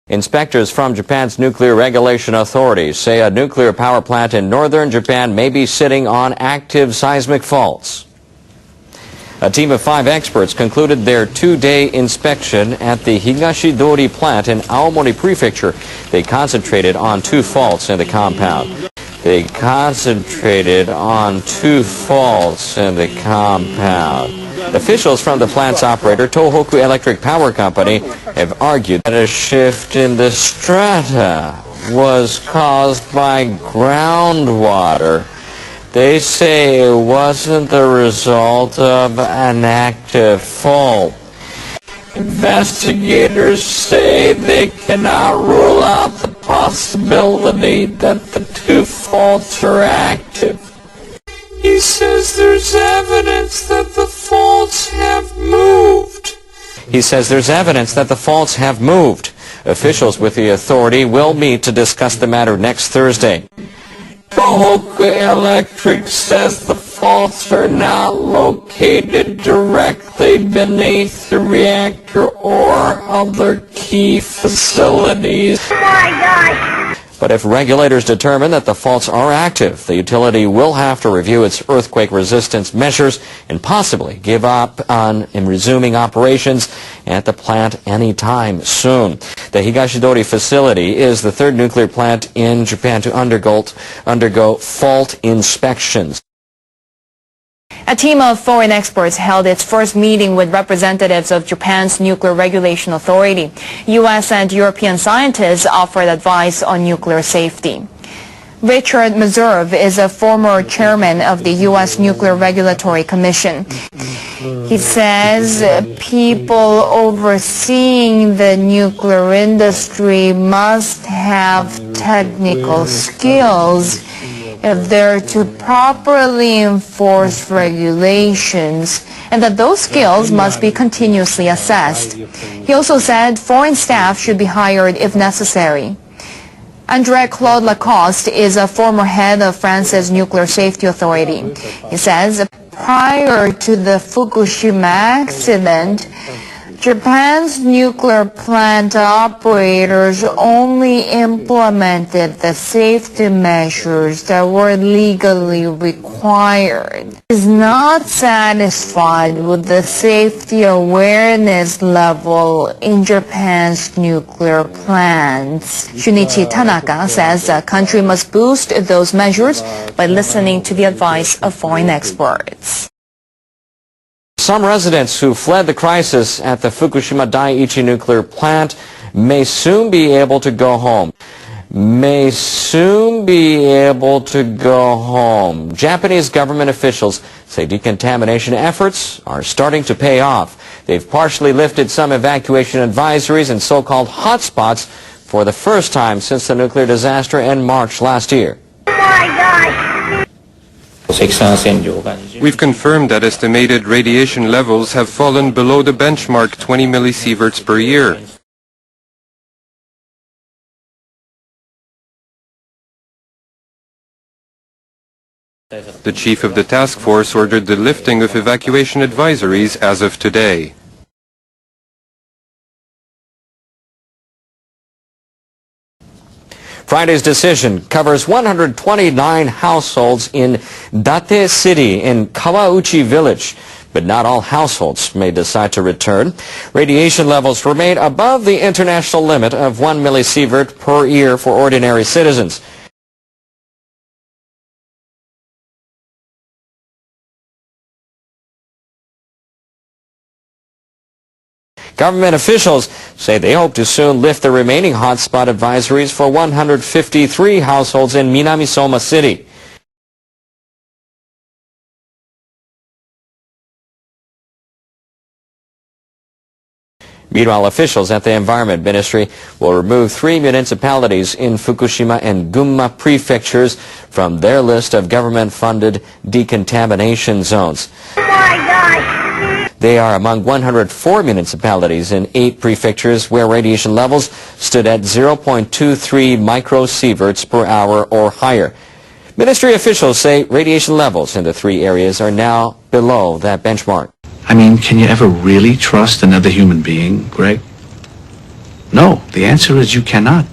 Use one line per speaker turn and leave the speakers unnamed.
Inspectors from Japan's Nuclear Regulation Authority say a nuclear power plant in northern Japan may be sitting on active seismic faults. A team of 5 experts concluded their 2-day inspection at the Higashidori plant in Aomori Prefecture. They concentrated on 2 faults in the compound. Officials from the plant's operator, Tohoku Electric Power Company, have argued that a shift in the strata was caused by groundwater. They say it wasn't the result of an active fault. Investigators say they cannot rule out the possibility that the 2 faults are active. He says there's evidence that the faults have moved. Officials with the authority will meet to discuss the matter next Thursday. Tohoku Electric says the faults are not located directly beneath the reactor or other key facilities. Oh my God! But if regulators determine that the faults are active, the utility will have to review its earthquake resistance measures and possibly give up on resuming operations at the plant anytime soon. The Higashidori facility is the 3rd nuclear plant in Japan to undergo fault inspections.
A team of foreign experts held its first meeting with representatives of Japan's Nuclear Regulation Authority. U.S. and European scientists offered advice on nuclear safety. Richard Meserve is a former chairman of the U.S. Nuclear Regulatory Commission. He says people overseeing the nuclear industry must have technical skills if they're to properly enforce regulations, and that those skills must be continuously assessed. He also said foreign staff should be hired if necessary. André-Claude Lacoste is a former head of France's Nuclear Safety Authority. He says prior to the Fukushima accident, Japan's nuclear plant operators only implemented the safety measures that were legally required. He is not satisfied with the safety awareness level in Japan's nuclear plants. Shunichi Tanaka says the country must boost those measures by listening to the advice of foreign experts.
Some residents who fled the crisis at the Fukushima Daiichi nuclear plant may soon be able to go home. Japanese government officials say decontamination efforts are starting to pay off. They've partially lifted some evacuation advisories in so-called hotspots for the first time since the nuclear disaster in March last year.
Oh my God!
We've confirmed that estimated radiation levels have fallen below the benchmark 20 millisieverts per year. The chief of the task force ordered the lifting of evacuation advisories as of today.
Friday's decision covers 129 households in Date City in Kawauchi Village, but not all households may decide to return. Radiation levels remain above the international limit of 1 millisievert per year for ordinary citizens. Government officials say they hope to soon lift the remaining hotspot advisories for 153 households in Minamisoma City. Meanwhile, officials at the Environment Ministry will remove 3 municipalities in Fukushima and Gunma prefectures from their list of government-funded decontamination zones.
Oh my God!
They are among 104 municipalities in 8 prefectures where radiation levels stood at 0.23 microsieverts per hour or higher. Ministry officials say radiation levels in the 3 areas are now below that benchmark.
I mean, can you ever really trust another human being, Greg? No, the answer is you cannot.